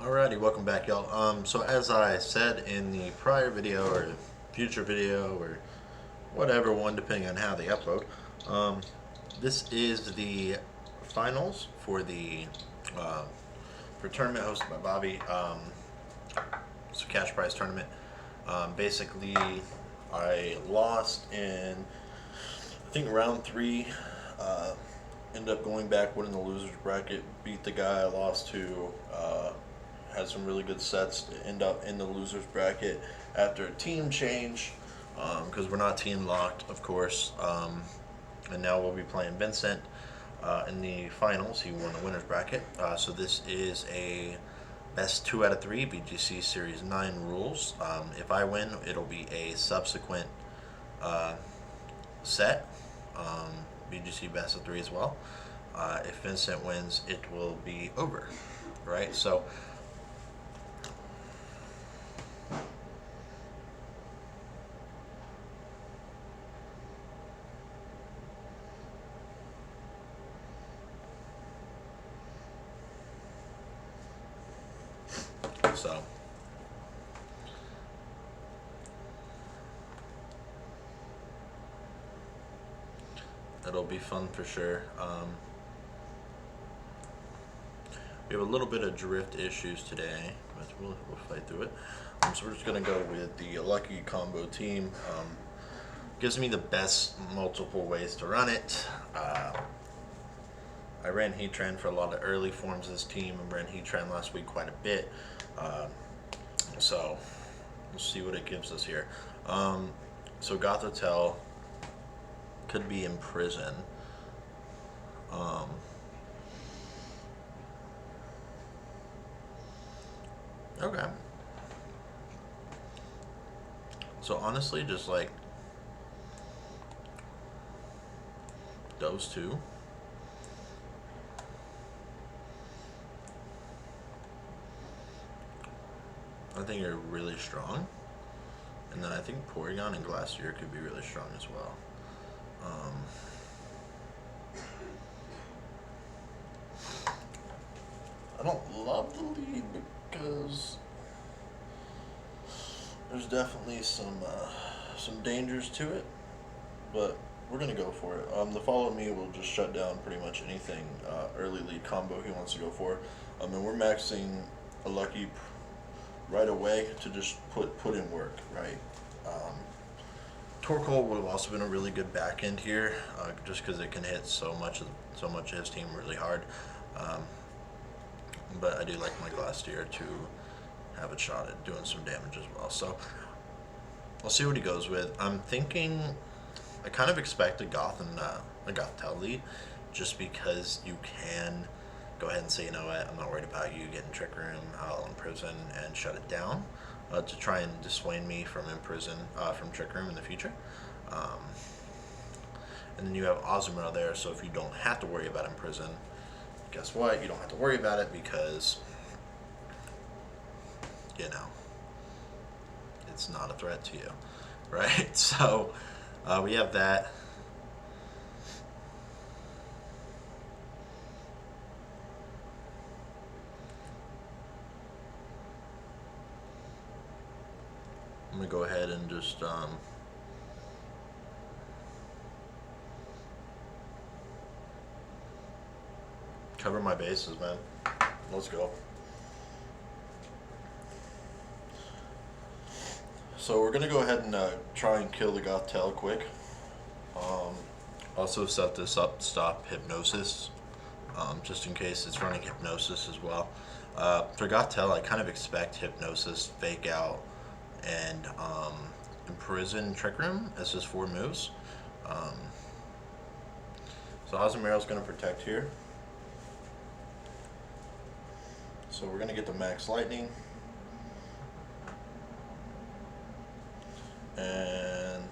Alrighty, welcome back, y'all. So as I said in the prior video or future video or whatever one, depending on how they upload, um, this is the finals uh, for tournament hosted by Bobby. It's a cash prize tournament. Basically, I lost in I think round three. Uh, Ended up going back, winning the losers bracket, beat the guy I lost to. Had some really good sets to end up in the losers bracket after a team change because we're not team locked, of course. And now we'll be playing Vincent in the finals. He won the winners bracket. So this is a best 2 out of 3 BGC Series 9 rules. If I win, it'll be a subsequent uh, set, BGC best of 3 as well. If Vincent wins, it will be over, right? So it'll be fun for sure. We have a little bit of drift issues today, but we'll fight through it. So we're just gonna go with the Lucky Combo team. Gives me the best multiple ways to run it. I ran Heatran for a lot of early forms of this team and ran Heatran last week quite a bit. So we'll see what it gives us here. So Gothitelle could be in prison. Okay. So honestly, just like those two. I think are really strong. And then I think Porygon and Glacier could be really strong as well. I don't love the lead because there's definitely some dangers to it, but we're gonna go for it. The follow me will just shut down pretty much anything early lead combo he wants to go for. And we're maxing a Lucky right away to just put in work, right? Torkoal would have also been a really good back end here, just because it can hit so much of his team really hard. But I do like my Glacier to have a shot at doing some damage as well. So I'll see what he goes with. I'm thinking I kind of expect a Gothitelle lead, just because you can go ahead and say, you know what, I'm not worried about you getting Trick Room, I'll imprison and shut it down to try and dissuade me from from Trick Room in the future. And then you have Ozumel there, so if you don't have to worry about imprison, guess what? You don't have to worry about it because, you know, it's not a threat to you, right? So we have that. I'm gonna go ahead and just cover my bases, man. Let's go. So we're gonna go ahead and try and kill the Gothitelle quick. Also set this up to stop Hypnosis, just in case it's running Hypnosis as well. For Gothitelle, I kind of expect Hypnosis, Fake Out, and Imprison Trick Room as his 4 moves. So Azumarill's going to protect here. So we're going to get the Max Lightning. And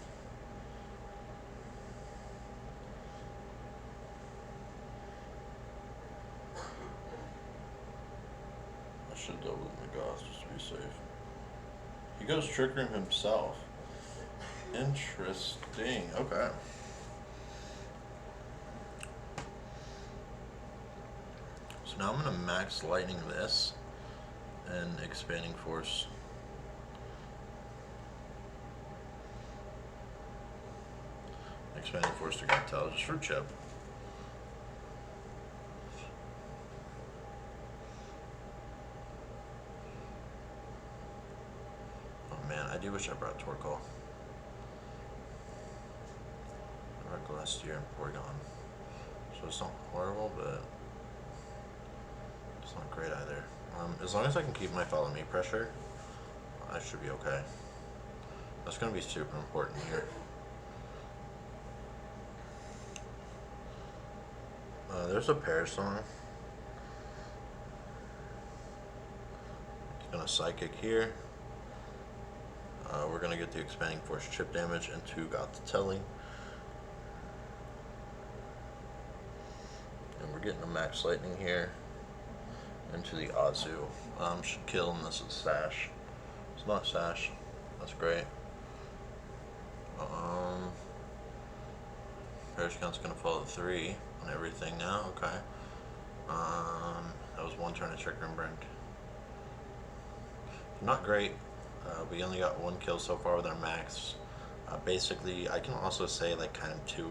I should double my Goth just to be safe. He goes Trick Room himself. Interesting. Okay. So now I'm going to Max Lightning this. and expanding force. Expanding force to intelligence for chip. Oh man, I do wish I brought Torkoal. I brought Glacier and Porygon. So it's not horrible, but it's not great either. As long as I can keep my Follow Me pressure, I should be okay. That's going to be super important here. There's a Parasong. It's going to Psychic here. We're going to get the Expanding Force chip damage into Got the Telling. And we're getting a Max Lightning here into the Azu. Should kill unless it's Sash. It's not Sash. That's great. Parascount's going to follow 3 on everything now. Okay. That was one turn of Trick Room Burned. Not great. We only got 1 kill so far with our max. Basically, I can also say like kind of 2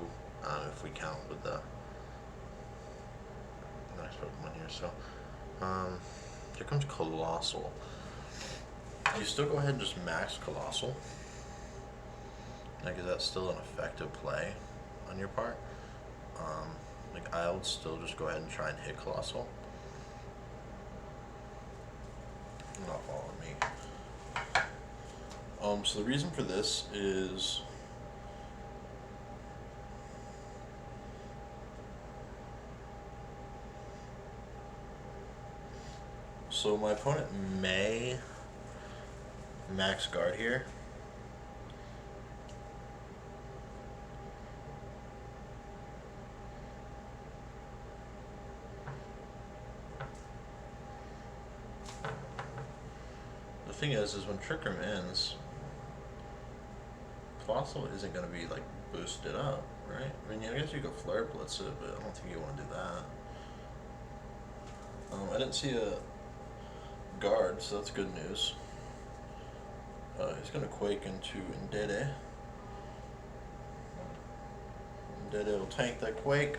if we count with the next Pokemon here. So, here comes Colossal. You still go ahead and just max Colossal. Like, is that still an effective play on your part? Like, I would still just go ahead and try and hit Colossal. Not following me. So the reason for this is so my opponent may max guard here. The thing is when Trick Room ends, Colossal isn't going to be like boosted up, right? I mean, I guess you could Flare Blitz it, but I don't think you want to do that. I didn't see a guard, so that's good news. He's going to Quake into Ndede. Ndede will tank that Quake.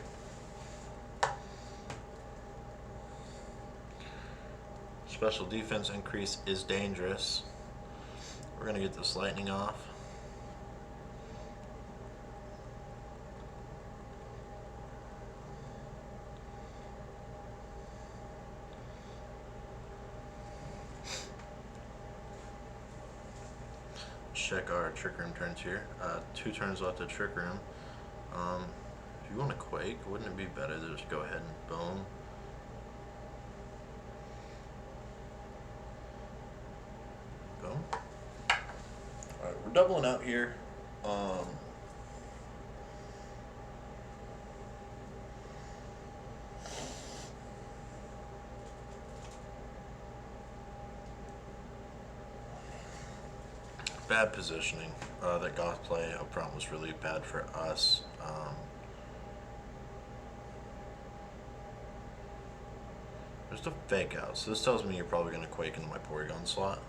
Special defense increase is dangerous. We're going to get this Lightning off. Check our Trick Room turns here. 2 turns left of Trick Room. If you want to Quake, wouldn't it be better to just go ahead and boom? Boom. Alright, we're doubling out here. Bad positioning. That Goth play up front was really bad for us. There's the Fake Out. So this tells me you're probably going to Quake into my Porygon slot.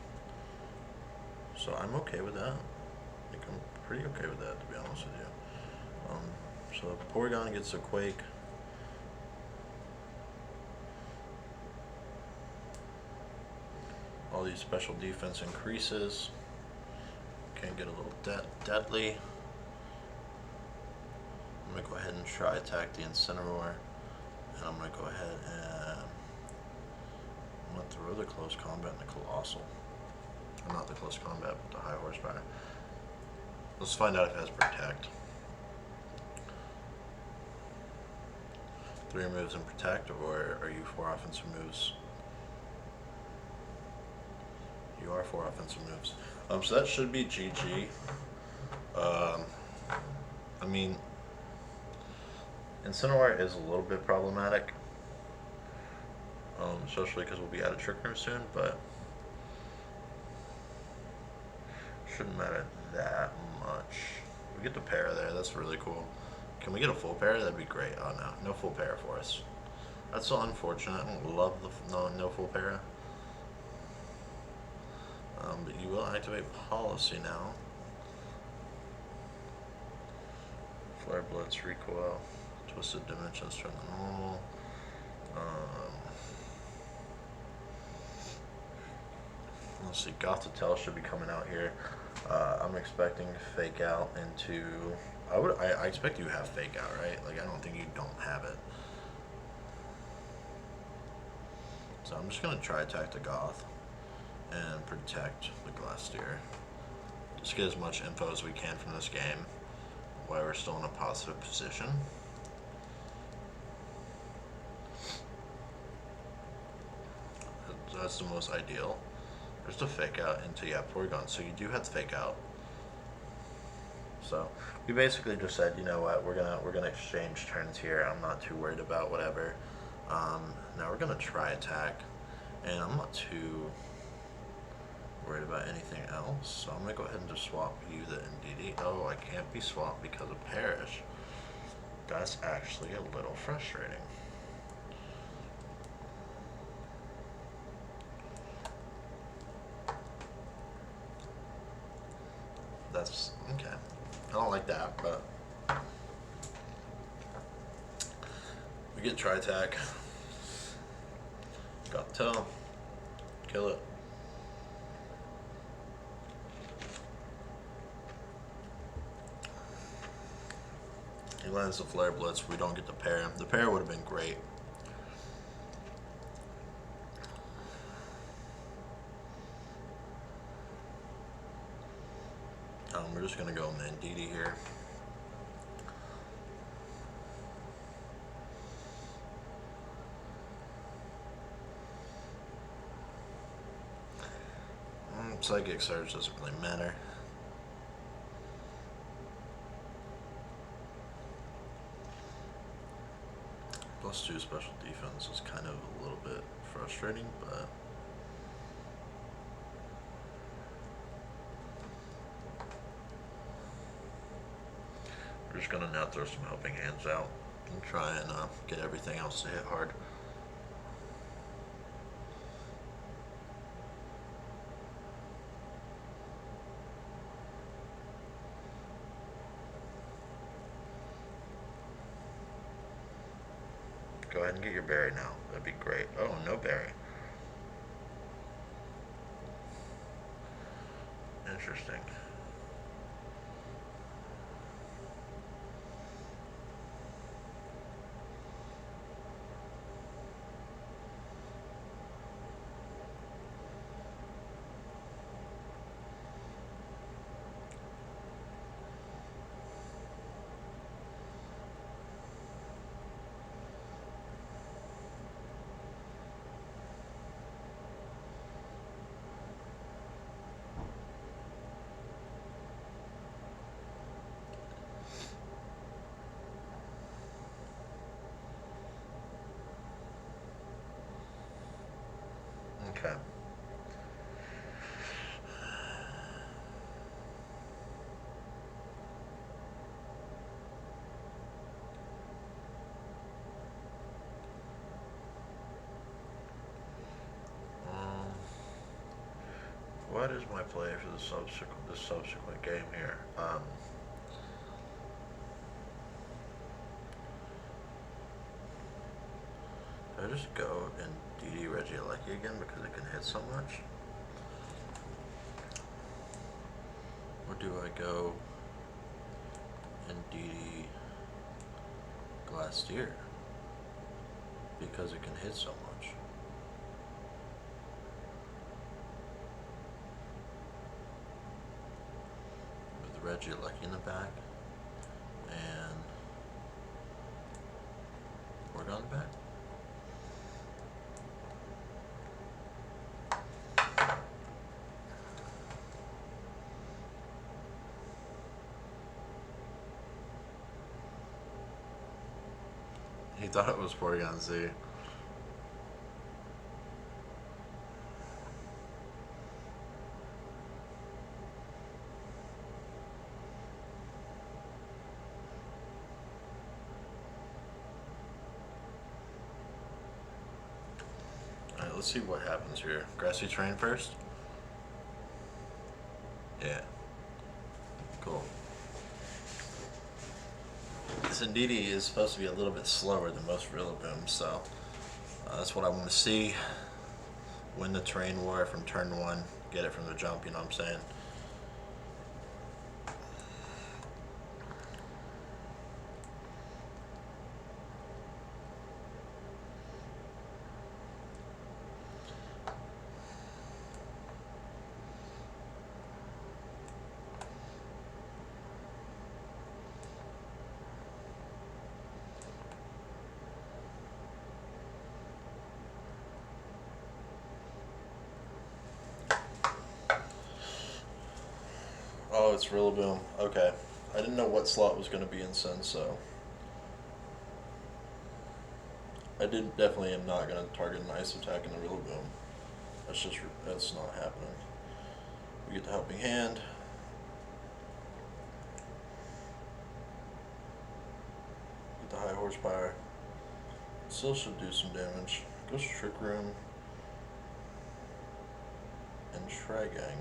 So I'm okay with that. Like, I'm pretty okay with that, to be honest with you. So Porygon gets a Quake. All these special defense increases. Can get a little deadly. I'm going to go ahead and try attack the Incineroar. And I'm going to go ahead and I'm going to throw the Close Combat in the Colossal. Or not the Close Combat, but the High Horsepower. Let's find out if it has Protect. 3 moves in Protect, or are you 4 offensive moves? You are 4 offensive moves. So that should be GG. I mean, Incineroar is a little bit problematic, especially because we'll be out of Trick Room soon, but shouldn't matter that much. We get the Para there, that's really cool. Can we get a full Para? That'd be great. Oh no, no full Para for us. That's so unfortunate. I don't love the no full Para. But you will activate policy now. Flare Blitz, recoil, twisted dimensions turn to normal. Let's see, Gothitelle should be coming out here. I'm expecting Fake Out into. I expect you have Fake Out, right? Like, I don't think you don't have it. So I'm just gonna try attack the Goth and protect the Glasteer. Just get as much info as we can from this game while we're still in a positive position. That's the most ideal. There's the Fake Out into, yeah, Porygon. So you do have to Fake Out. So we basically just said, you know what, we're gonna exchange turns here. I'm not too worried about whatever. Now we're gonna try attack, and I'm not too worried about anything else. So I'm gonna go ahead and just swap you the Indeedee. Oh, I can't be swapped because of Perish. That's actually a little frustrating. That's okay. I don't like that, but we get try attack. Got to tell. Kill it. He lands the Flare Blitz. We don't get the pair. The pair would have been great. We're just gonna go Indeedee here. Psychic Surge doesn't really matter. +2 special defense is kind of a little bit frustrating, but we're just gonna now throw some helping hands out and try and get everything else to hit hard. Go ahead and get your berry now. That'd be great. Oh, no berry. Interesting. Okay. What is my play for the subsequent game here? Do I just go and DD Regieleki again because it can hit so much? Or do I go and DD Glasteer because it can hit so much? With Regieleki in the back and Porygon in the back? He thought it was Porygon Z. Alright, let's see what happens here. Grassy Terrain first. Yeah. Cool. This Indeedee is supposed to be a little bit slower than most Rillabooms, so that's what I want to see. Win the terrain war from turn one, get it from the jump, you know what I'm saying? Oh, it's Rillaboom. Okay. I didn't know what slot was going to be in Sin, so I definitely am not going to target an Ice attack in the Rillaboom. That's not happening. We get the Helping Hand. Get the High Horsepower. Still should do some damage. Goes Trick Room. Intriguing.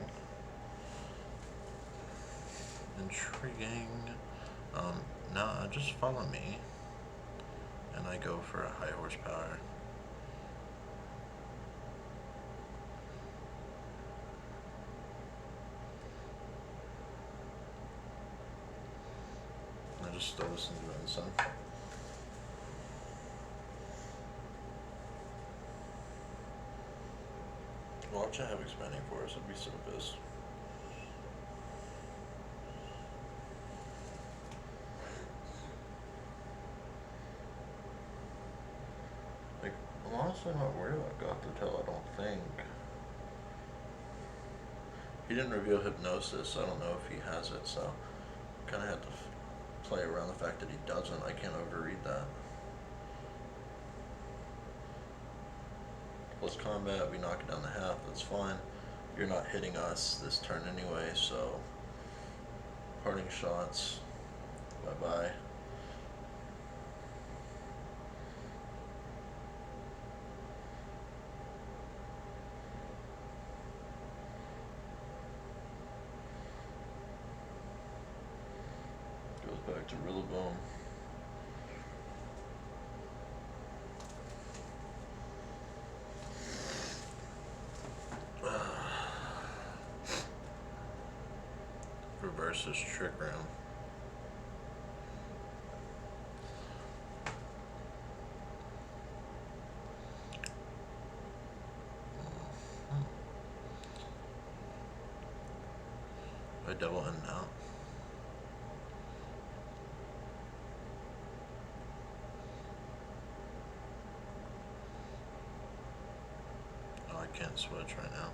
Nah, just follow me. And I go for a High Horsepower. I just throw this into the sun. Watch I have Expanding Force, I'd be so pissed. Like, I'm honestly not worried about Gothitelle, I don't think. He didn't reveal Hypnosis, so I don't know if he has it, so kind of had to play around the fact that he doesn't. I can't overread that. Plus combat, we knock it down to half, that's fine. You're not hitting us this turn anyway, so parting shots, bye-bye. Goes back to Rillaboom. Reverses Trick Room. I double in now. Oh, I can't switch right now.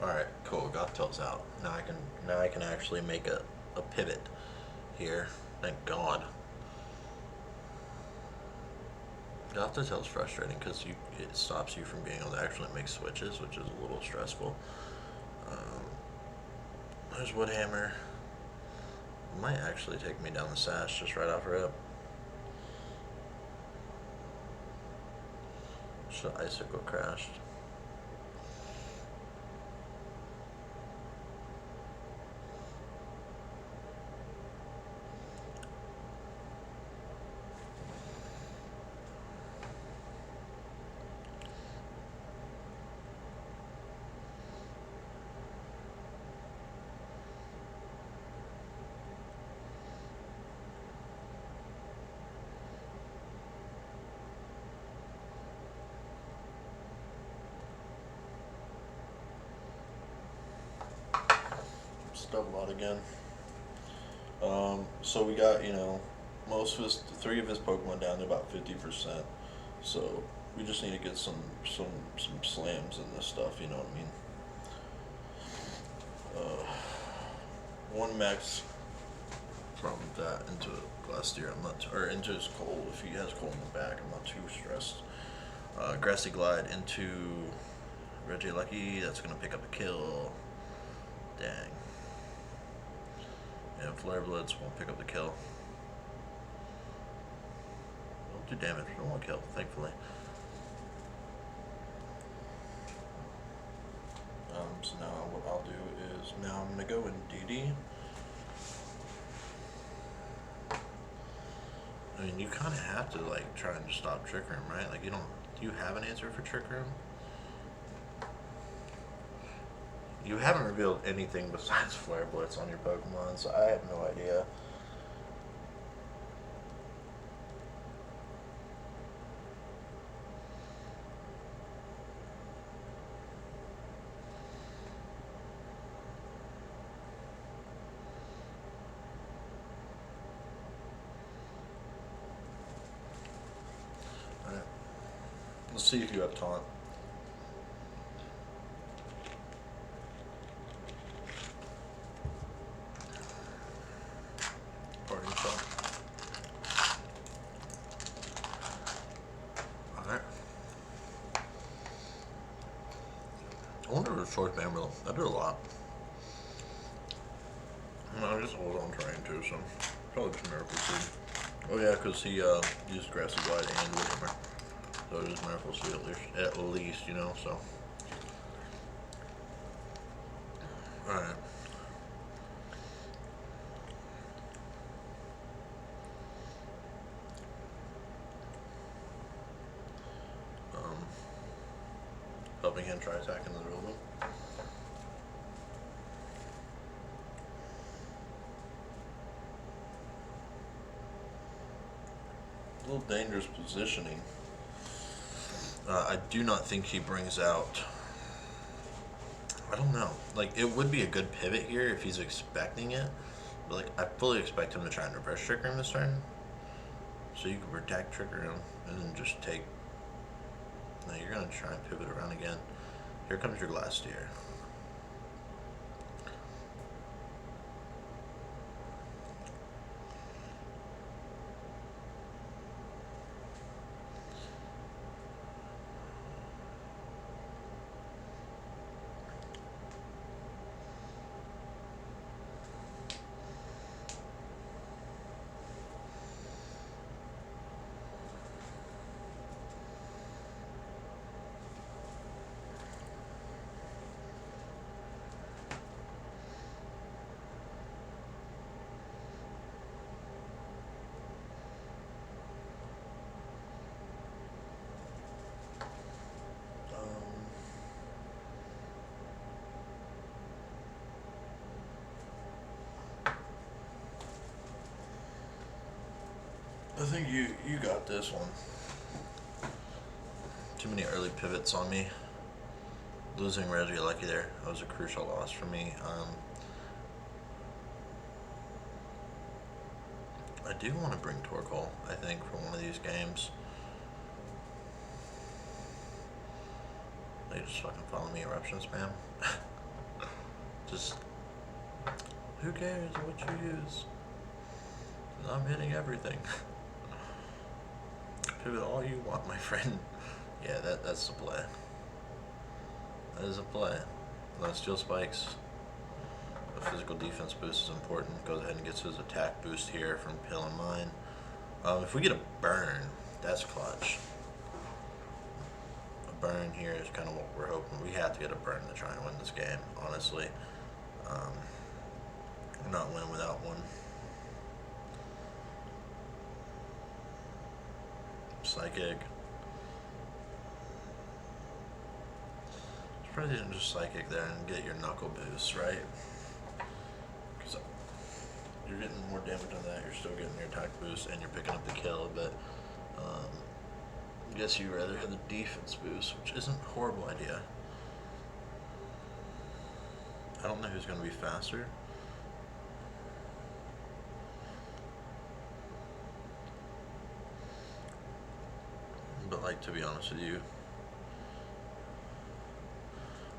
Alright, cool, Gothitelle's out. Now I can actually make a pivot here. Thank God. Gothitelle's frustrating because it stops you from being able to actually make switches, which is a little stressful. There's Woodhammer. Might actually take me down the sash just right off rip. Should Icicle crashed. Double out again. So we got, three of his Pokemon down to about 50%. So we just need to get some slams in this stuff, you know what I mean? One max from that into Glasteer, into his Cold. If he has Cold in the back, I'm not too stressed. Grassy Glide into Regilucky, that's gonna pick up a kill. Dang. And Flare Blitz won't pick up the kill. Won't do damage, but it won't kill, thankfully. So now what I'll do is, now I'm going to go in DD. I mean, you kind of have to, like, try and just stop Trick Room, right? Like, you don't, do you have an answer for Trick Room? You haven't revealed anything besides Flare Blitz on your Pokemon, so I have no idea. Alright. Let's see if you have taunt. Parting shot. Alright. I wonder if it's Choice Bamboo. I do a lot. No, I just hold on trying to, so probably just Miracle Seed. Oh yeah, because he used Grassy Glide and Widowhammer. So it is Miracle Seed at least, you know, so. Alright. Helping him try attacking the Rillaboom. A little dangerous positioning. I do not think he brings out. I don't know. Like, it would be a good pivot here if he's expecting it. But, like, I fully expect him to try and reverse Trick Room this turn. So you can protect Trick Room and then just take. No, you're going to try and pivot around again. Here comes your Glasteer. I think you got this one. Too many early pivots on me. Losing Regieleki there, that was a crucial loss for me. I do want to bring Torkoal, I think, for one of these games. They just fucking follow me, Eruption Spam. Just, who cares what you use? I'm hitting everything. Pivot all you want, my friend. Yeah, that's the play. That is a play. Steel Spikes. The physical defense boost is important. Goes ahead and gets his attack boost here from Pill and Mine. If we get a burn, that's clutch. A burn here is kind of what we're hoping. We have to get a burn to try and win this game, honestly. Not win without one. Psychic. Probably didn't just Psychic there and get your Knuckle boost, right? Because you're getting more damage on that, you're still getting your attack boost, and you're picking up the kill, but I guess you'd rather have the defense boost, which isn't a horrible idea. I don't know who's going to be faster. But, like, to be honest with you,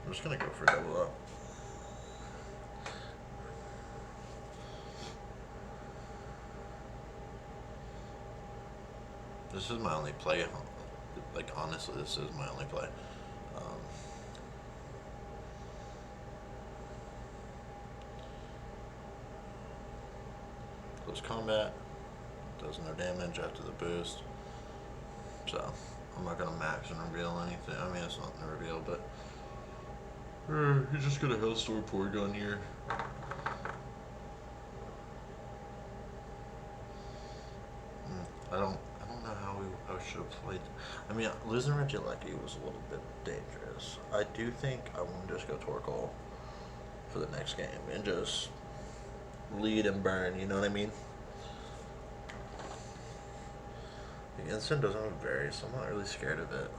I'm just going to go for double up. This is my only play. Like, honestly, this is my only play. close combat. Does no damage after the boost. So I'm not gonna max and reveal anything. I mean, it's not gonna reveal, but he's just gonna Hellstorm Porygon here. I don't know how I should have played. I mean, losing Regieleki was a little bit dangerous. I do think I want to just go Torkoal for the next game and just lead and burn. You know what I mean? The instant doesn't have berry, so I'm not really scared of it.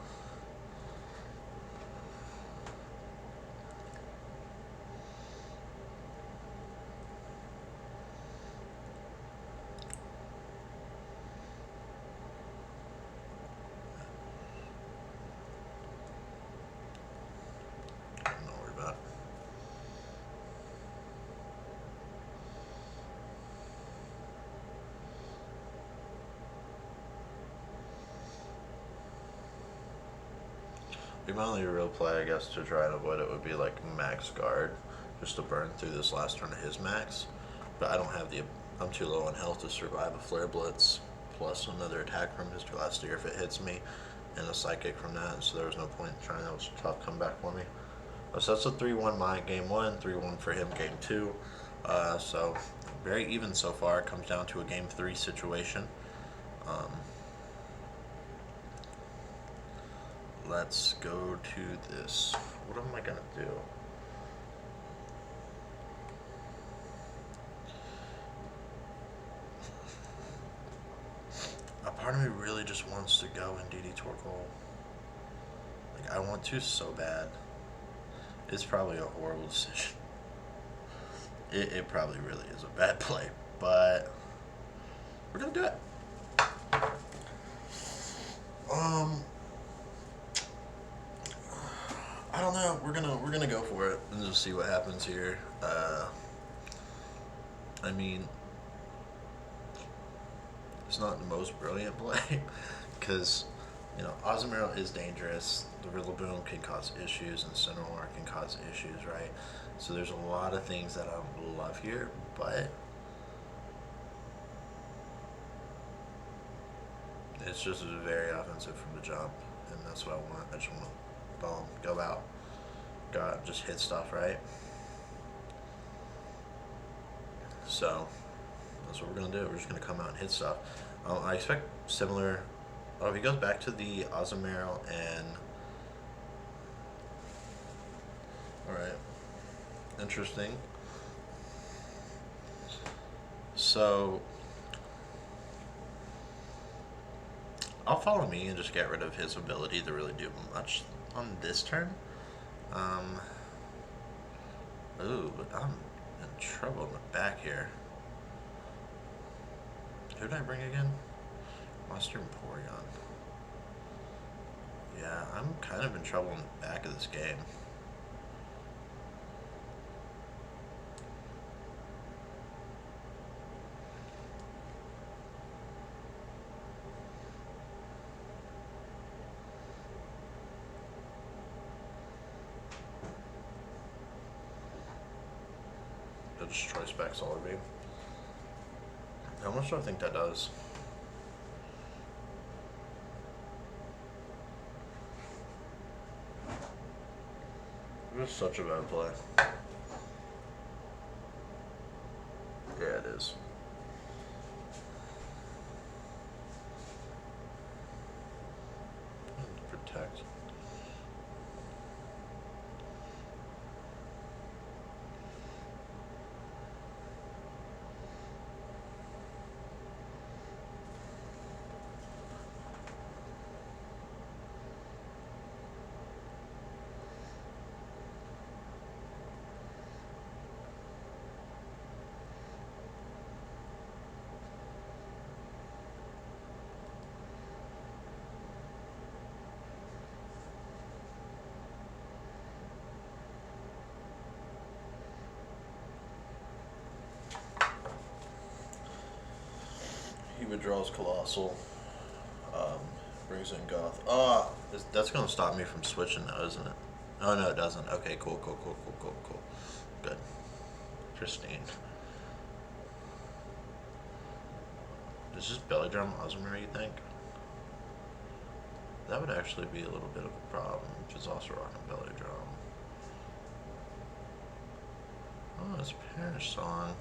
The only real play, I guess, to try and avoid it would be like max guard, just to burn through this last turn of his max. But I don't have the, I'm too low on health to survive a Flare Blitz, plus another attack from his Glasteer if it hits me, and a Psychic from that, so there was no point in trying. That was a tough comeback for me. So that's a 3-1 my game 1, 3-1 for him game 2. So very even so far. It comes down to a game 3 situation. Let's go to this. What am I gonna do? A part of me really just wants to go and DD Torkoal. Like, I want to so bad. It's probably a horrible decision. It probably really is a bad play, but we're gonna do it. I don't know. We're gonna go for it and just see what happens here. I mean, it's not the most brilliant play because, you know, Azumarill is dangerous. The Rillaboom can cause issues, and Cineroar can cause issues, right? So there's a lot of things that I love here, but it's just very offensive from the jump, and that's what I want. I just want to boom, go out, just hit stuff, right? So that's what we're gonna do. We're just gonna come out and hit stuff. I expect similar. Oh, if he goes back to the Azumarill and all right, interesting. So I'll follow me and just get rid of his ability to really do much on this turn. Ooh, but I'm in trouble in the back here. Who did I bring again? Monster and Porygon. Yeah, I'm kind of in trouble in the back of this game. That destroys back Solar Beam. How much do I think that does? It is such a bad play. Yeah, it is. Protect. He withdraws Colossal, brings in Goth. That's going to stop me from switching now, isn't it? Oh, no, it doesn't. Okay, cool. Good. Pristine. Does this belly drum Aasimar, you think? That would actually be a little bit of a problem if it's also rocking belly drum. Oh, it's Parish Song.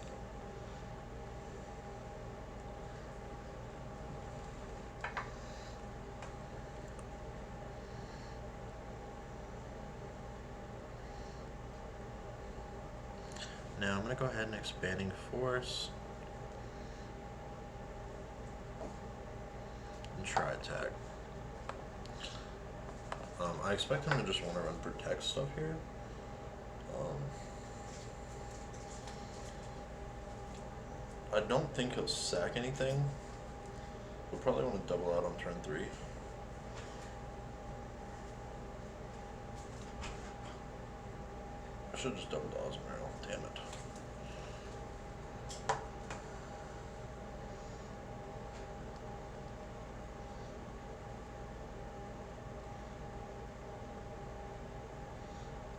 Now I'm going to go ahead and Expanding Force and try attack. I expect him to just want to run Protect stuff here. I don't think he'll sack anything. We'll probably want to double out on turn 3. I should have just doubled Aasimar. Damn it.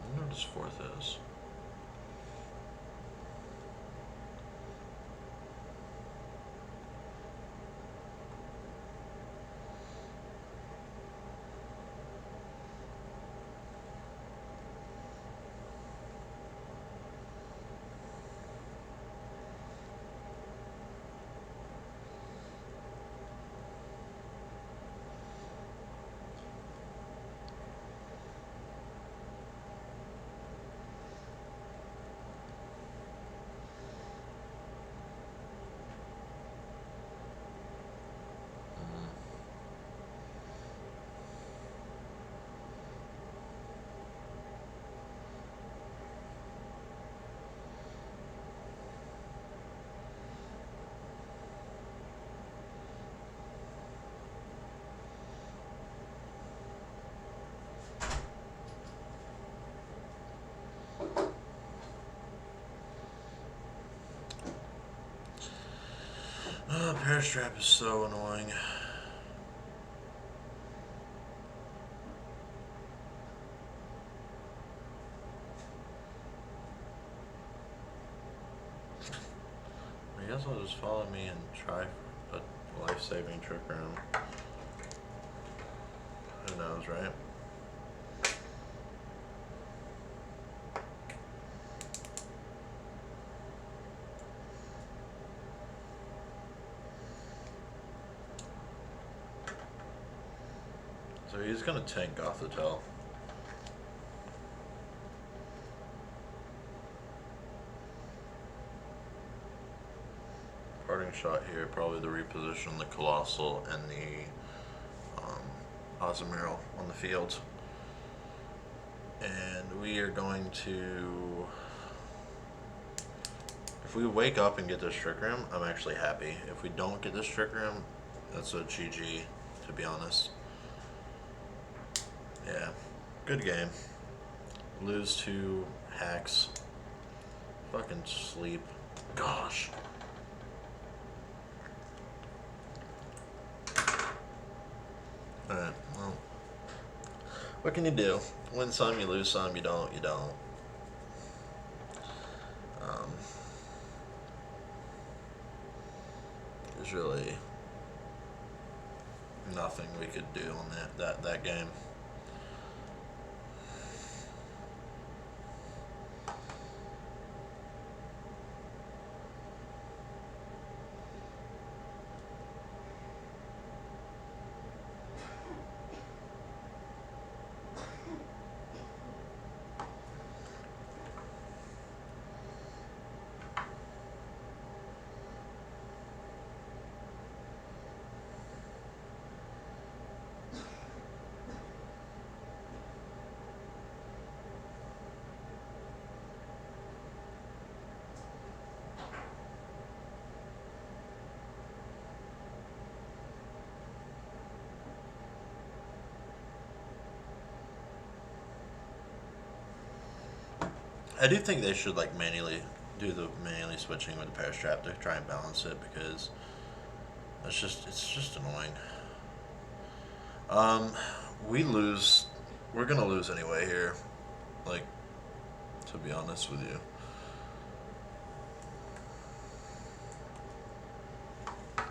I wonder what his 4th is. Oh, Parastrap is so annoying. I guess I'll just follow me and try for a life-saving Trick Room. Who knows, right? So he's gonna tank Gothitelle. Parting shot here, probably to reposition the Colossal and the Aasimar on the field. And we are going to... If we wake up and get this Trick Room, I'm actually happy. If we don't get this Trick Room, that's a GG, to be honest. Yeah, good game. Lose to hacks. Fucking sleep. Gosh. Alright, well. What can you do? Win some, you lose some, you don't, you don't. There's really nothing we could do on that game. I do think they should like manually do the manually switching with the Parastrap to try and balance it, because it's just annoying. We lose. We're gonna lose anyway here. Like, to be honest with you.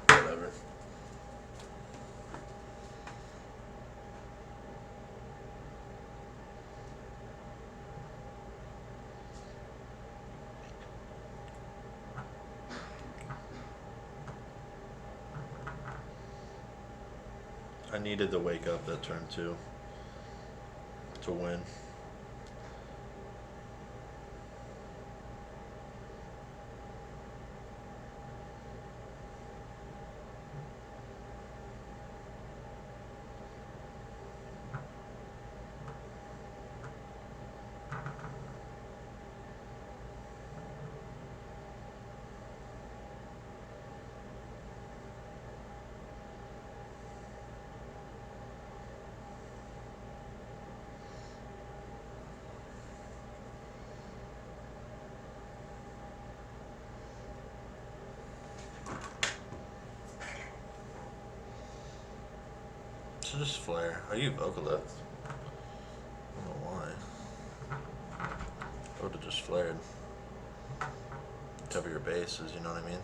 Whatever. needed to wake up that turn 2 to win. So just flare. Are you Vocalith? I don't know why. I would have just flared. Cover your bases, you know what I mean?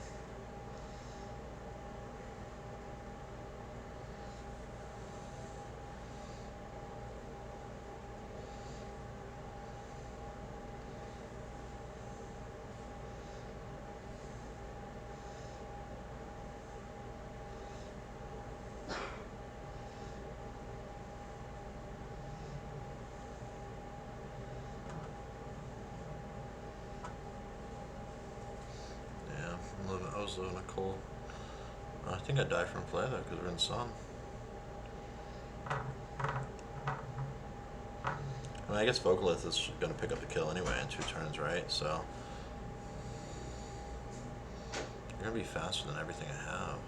I was living a cold. I think I died from flare though because we're in sun. I mean, I guess Vocalith is going to pick up the kill anyway in 2 turns, right? So you're going to be faster than everything I have.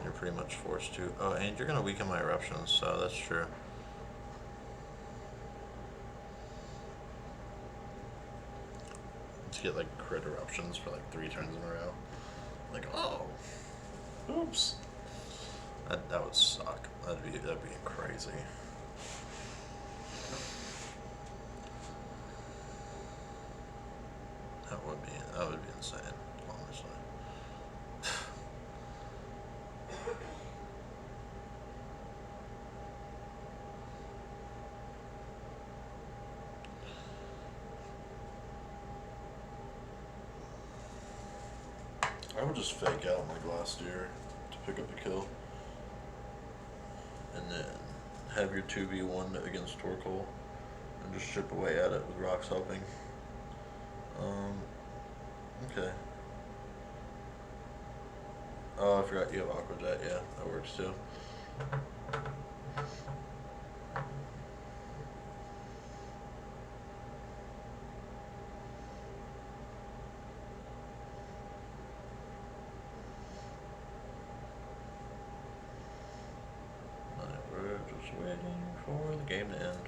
You're pretty much forced to. Oh, and you're going to weaken my eruptions, so that's true. To get like crit eruptions for like 3 turns in a row. Like, oh, oops. That would suck. That'd be crazy. That would be insane, honestly. I would just fake out my Glasteer to pick up a kill. And then have your 2v1 against Torkoal and just chip away at it with rocks helping. Okay. Oh, I forgot you have Aqua Jet. Yeah, that works too. We're just waiting for the game to end.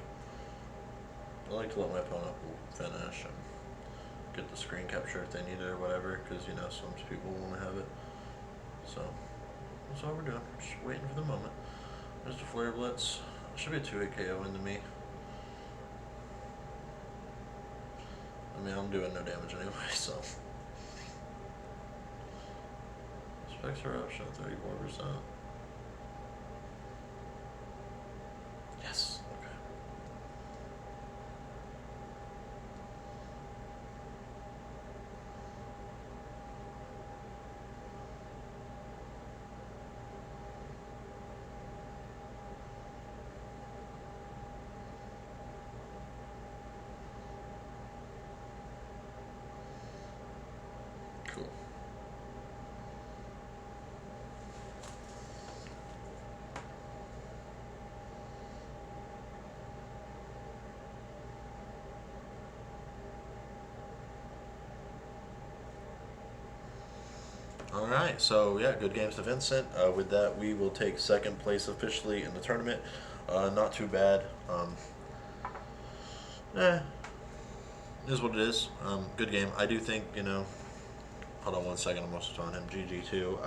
I like to let my opponent finish and get the screen capture if they need it or whatever, because you know some people want to have it. So that's all we're doing. Just waiting for the moment. There's the Flare Blitz. Should be a 2-hit KO into me. I mean, I'm doing no damage anyway, so. Specs Eruption at 34%. Yes. Okay. Cool. All right, so yeah, good games to Vincent. With that, we will take 2nd place officially in the tournament. Not too bad. It is what it is. Good game. I do think, you know, hold on 1 second, I'm almost on him. GG too.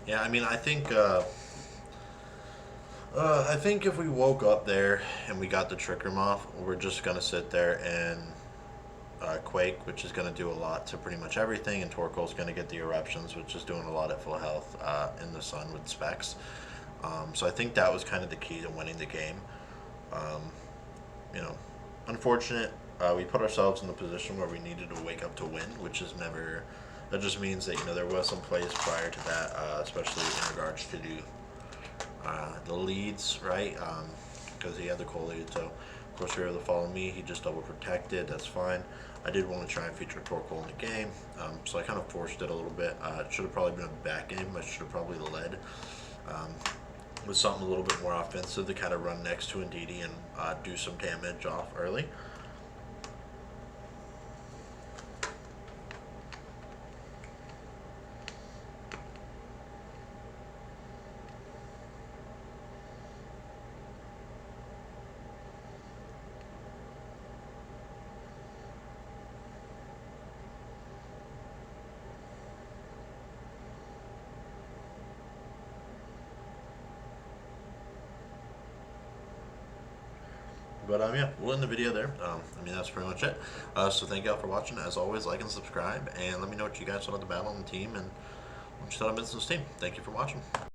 Yeah, I mean, I think if we woke up there and we got the Trick Room off, we're just gonna sit there and Quake, which is gonna do a lot to pretty much everything, and Torkoal's gonna get the eruptions, which is doing a lot at full health in the sun with specs. So I think that was kind of the key to winning the game. Um, you know, unfortunate. We put ourselves in the position where we needed to wake up to win, which is never. That just means that there was some plays prior to that, especially in regards to the leads, right? Because he had the coal lead, so of course you were able to follow me. He just double protected. That's fine. I did want to try and feature Torkoal in the game, so I kind of forced it a little bit. It should have probably been a back game. I should have probably led um, with something a little bit more offensive to kind of run next to Indeedee and do some damage off early. But yeah, we'll end the video there. I mean, that's pretty much it. So thank y'all for watching. As always, like and subscribe, and let me know what you guys thought of the battle on the team and what you thought of Business Team. Thank you for watching.